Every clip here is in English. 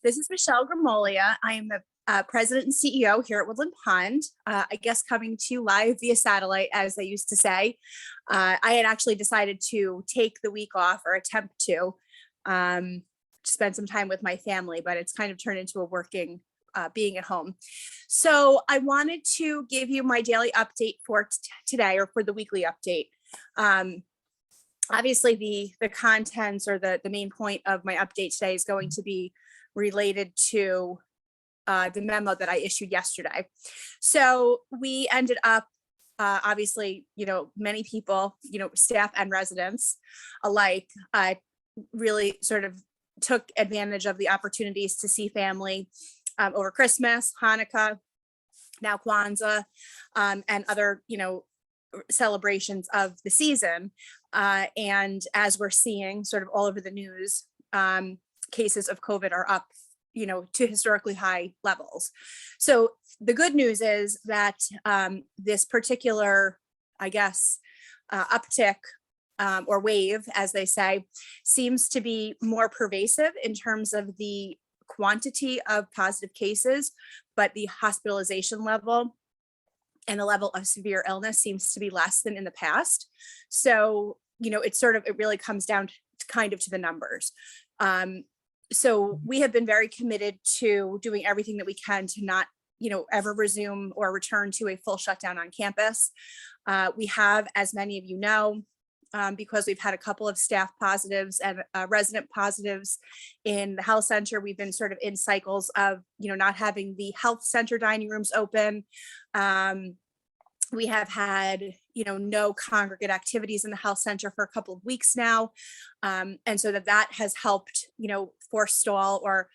This is Michelle Gramoglia. I am the president and CEO here at Woodland Pond. I guess coming to you live via satellite, as they used to say. I had actually decided to take the week off, or attempt to spend some time with my family, but it's kind of turned into a working, being at home. So I wanted to give you my daily update for today, or for the weekly update. Obviously, the contents, or the main point of my update today is going to be related to the memo that I issued yesterday. So we ended up, obviously, many people, staff and residents alike, really sort of took advantage of the opportunities to see family over Christmas, Hanukkah, now Kwanzaa, and other, celebrations of the season. And as we're seeing sort of all over the news, cases of COVID are up, to historically high levels. So the good news is that this particular, I guess, uptick, or wave, as they say, seems to be more pervasive in terms of the quantity of positive cases, but the hospitalization level and the level of severe illness seems to be less than in the past. So, it really comes down to kind of to the numbers. So we have been very committed to doing everything that we can to not, ever resume or return to a full shutdown on campus. We have, as many of you know, because we've had a couple of staff positives and resident positives in the health center, we've been sort of in cycles of, not having the health center dining rooms open. We have had, no congregate activities in the health center for a couple of weeks now. And so that has helped, forestall or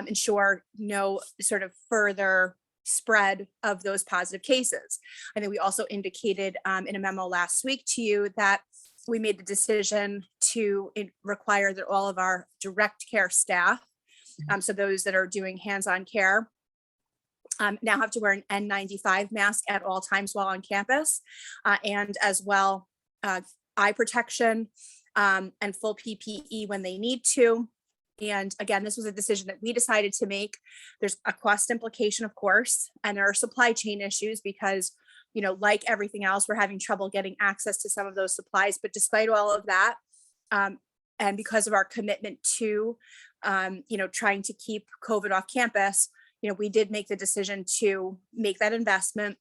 ensure no sort of further spread of those positive cases. I think we also indicated in a memo last week to you that we made the decision to require that all of our direct care staff, so those that are doing hands-on care, now have to wear an N95 mask at all times while on campus, and as well eye protection and full PPE when they need to. And again, this was a decision that we decided to make. There's a cost implication, of course, and there are supply chain issues because, like everything else, we're having trouble getting access to some of those supplies. But despite all of that, and because of our commitment to, trying to keep COVID off campus, we did make the decision to make that investment,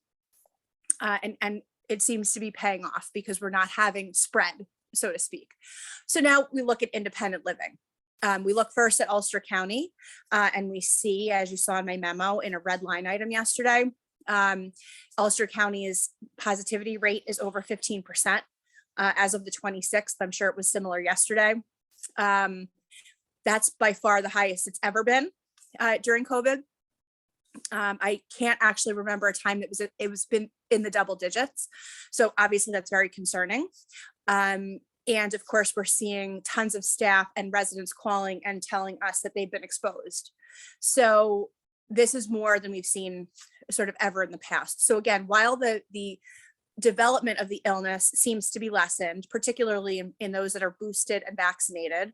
and it seems to be paying off because we're not having spread, so to speak. So now we look at independent living. We look first at Ulster County, and we see, as you saw in my memo, in a red line item yesterday, Ulster County's positivity rate is over 15% as of the 26th. I'm sure it was similar yesterday. That's by far the highest it's ever been during COVID. I can't actually remember a time that it was been in the double digits. So obviously that's very concerning. And of course, we're seeing tons of staff and residents calling and telling us that they've been exposed. So this is more than we've seen sort of ever in the past. So again, while the development of the illness seems to be lessened, particularly in those that are boosted and vaccinated,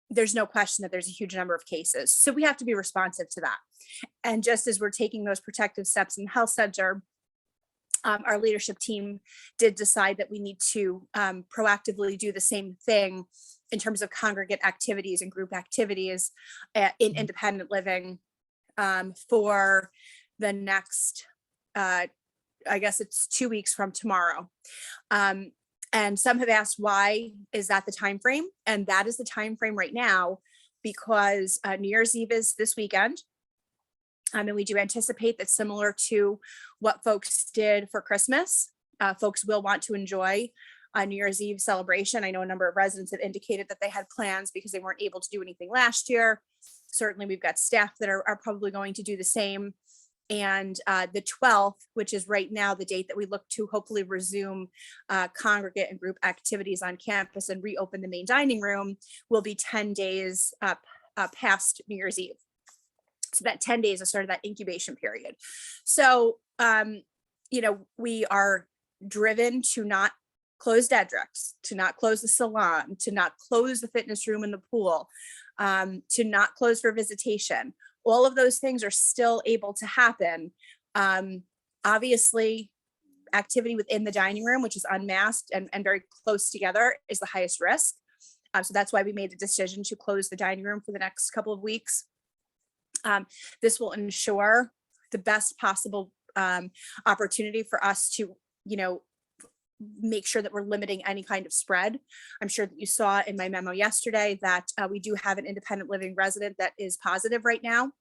there's no question that there's a huge number of cases. So we have to be responsive to that. And just as we're taking those protective steps in the health center, our leadership team did decide that we need to proactively do the same thing in terms of congregate activities and group activities in independent living for the next, I guess it's 2 weeks from tomorrow. And some have asked, why is that the time frame? And that is the time frame right now because New Year's Eve is this weekend. And we do anticipate that, similar to what folks did for Christmas, folks will want to enjoy a New Year's Eve celebration. I know a number of residents have indicated that they had plans because they weren't able to do anything last year. Certainly we've got staff that are probably going to do the same. And the 12th, which is right now the date that we look to hopefully resume congregate and group activities on campus and reopen the main dining room, will be 10 days past New Year's Eve. So that 10 days is sort of that incubation period. So, we are driven to not close Dedrick's, to not close the salon, to not close the fitness room and the pool, to not close for visitation. All of those things are still able to happen. Obviously, activity within the dining room, which is unmasked and very close together, is the highest risk. So that's why we made the decision to close the dining room for the next couple of weeks. This will ensure the best possible opportunity for us to, make sure that we're limiting any kind of spread. I'm sure that you saw in my memo yesterday that we do have an independent living resident that is positive right now.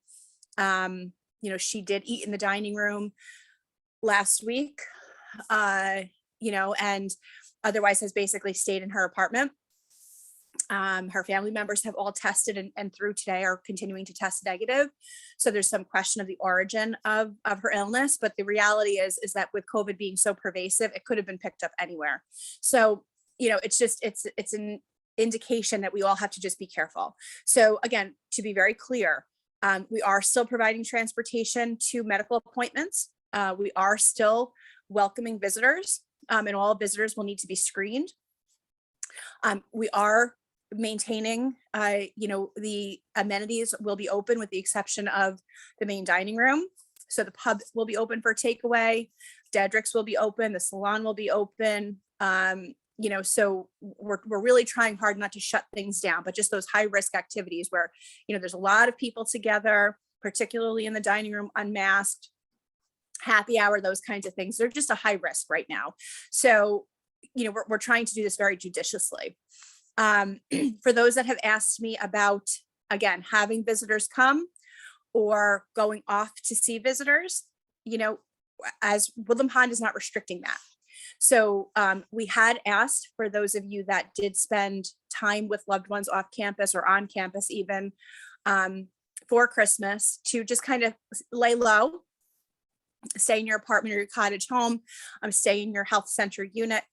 She did eat in the dining room last week, and otherwise has basically stayed in her apartment. Her family members have all tested and through today are continuing to test negative. So there's some question of the origin of her illness, but the reality is that with COVID being so pervasive, it could have been picked up anywhere. So, it's an indication that we all have to just be careful. So again, to be very clear, we are still providing transportation to medical appointments. We are still welcoming visitors, and all visitors will need to be screened. We are maintaining, the amenities will be open with the exception of the main dining room. So the pub will be open for takeaway, Dedrick's will be open, the salon will be open. So we're really trying hard not to shut things down, but just those high risk activities where, there's a lot of people together, particularly in the dining room, unmasked, happy hour, those kinds of things. They're just a high risk right now. So, we're trying to do this very judiciously. For those that have asked me about, again, having visitors come or going off to see visitors, as Woodland Pond is not restricting that. So we had asked for those of you that did spend time with loved ones off campus or on campus even for Christmas to just kind of lay low, stay in your apartment or your cottage home, stay in your health center unit.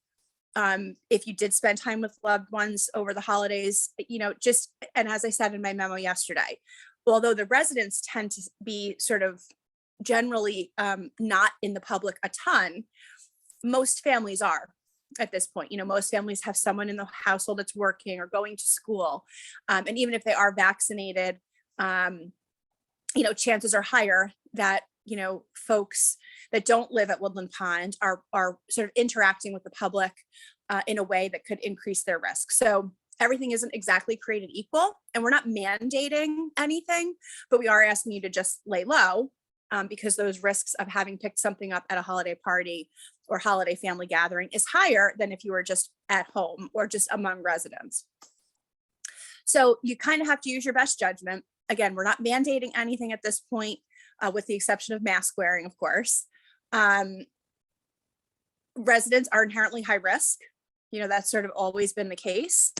If you did spend time with loved ones over the holidays, and as I said in my memo yesterday, although the residents tend to be sort of generally not in the public a ton, most families are at this point. Most families have someone in the household that's working or going to school. And even if they are vaccinated, chances are higher that folks that don't live at Woodland Pond are sort of interacting with the public in a way that could increase their risk. So everything isn't exactly created equal, and we're not mandating anything, but we are asking you to just lay low because those risks of having picked something up at a holiday party or holiday family gathering is higher than if you were just at home or just among residents. So you kind of have to use your best judgment. Again, we're not mandating anything at this point, with the exception of mask wearing, of course. Residents are inherently high risk. That's sort of always been the case.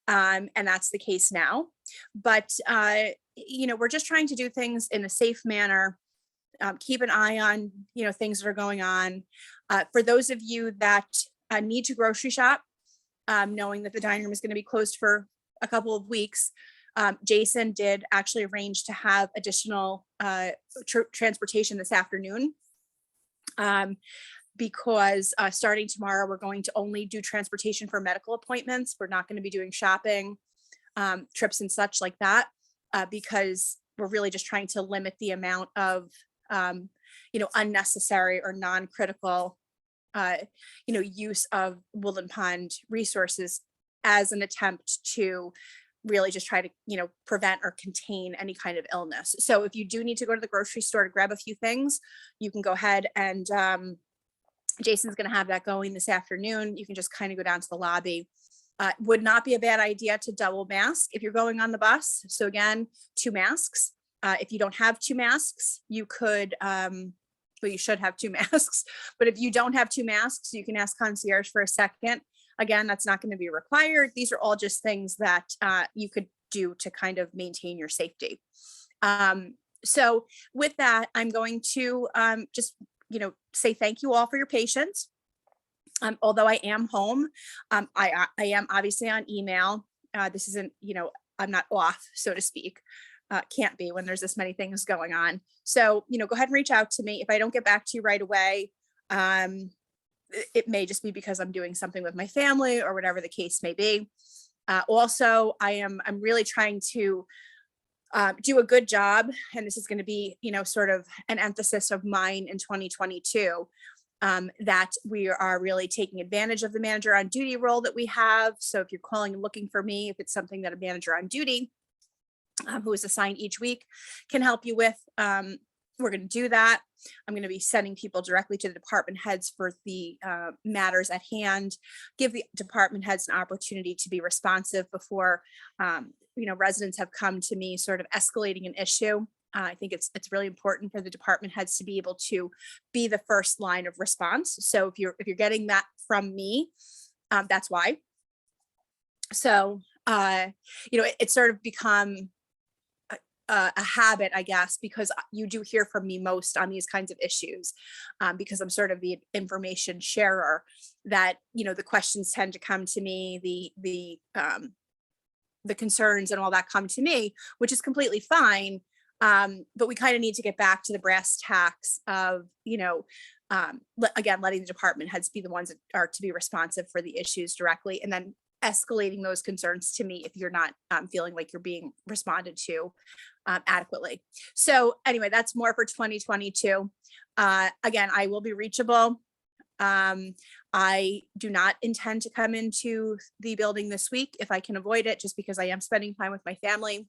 And that's the case now. But, we're just trying to do things in a safe manner, keep an eye on, things that are going on. For those of you that need to grocery shop, knowing that the dining room is going to be closed for a couple of weeks, Jason did actually arrange to have additional transportation this afternoon because starting tomorrow, we're going to only do transportation for medical appointments. We're not going to be doing shopping, trips and such like that, because we're really just trying to limit the amount of, unnecessary or non-critical, use of Woodland Pond resources as an attempt to really just try to, prevent or contain any kind of illness. So if you do need to go to the grocery store to grab a few things, you can go ahead and Jason's going to have that going this afternoon. You can just kind of go down to the lobby. Would not be a bad idea to double mask if you're going on the bus. So again, 2 masks. If you don't have 2 masks, you could, you should have 2 masks. But if you don't have 2 masks, you can ask concierge for a second. Again, that's not going to be required. These are all just things that you could do to kind of maintain your safety. So with that, I'm going to just, say thank you all for your patience. Although I am home, I am obviously on email. This isn't, I'm not off, so to speak. Can't be when there's this many things going on. So, go ahead and reach out to me. If I don't get back to you right away, it may just be because I'm doing something with my family or whatever the case may be. Also, I'm really trying to do a good job, and this is going to be, sort of an emphasis of mine in 2022, that we are really taking advantage of the manager on duty role that we have. So if you're calling and looking for me, if it's something that a manager on duty who is assigned each week can help you with, we're going to do that. I'm going to be sending people directly to the department heads for the matters at hand, give the department heads an opportunity to be responsive before, residents have come to me sort of escalating an issue. I think it's really important for the department heads to be able to be the first line of response. So if you're getting that from me, that's why. So, it's sort of become a habit, I guess, because you do hear from me most on these kinds of issues, because I'm sort of the information sharer, that, the questions tend to come to me, the concerns and all that come to me, which is completely fine. But we kind of need to get back to the brass tacks of, again, letting the department heads be the ones that are to be responsive for the issues directly, and then escalating those concerns to me if you're not feeling like you're being responded to adequately. So anyway, that's more for 2022. Again, I will be reachable. I do not intend to come into the building this week if I can avoid it, just because I am spending time with my family,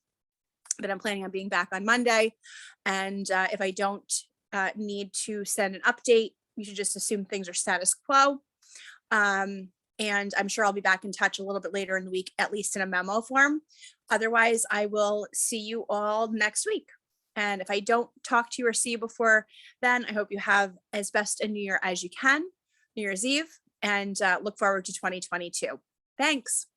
but I'm planning on being back on Monday. And if I don't need to send an update, you should just assume things are status quo. And I'm sure I'll be back in touch a little bit later in the week, at least in a memo form. Otherwise, I will see you all next week. And if I don't talk to you or see you before then, I hope you have as best a New Year as you can, New Year's Eve, and look forward to 2022. Thanks.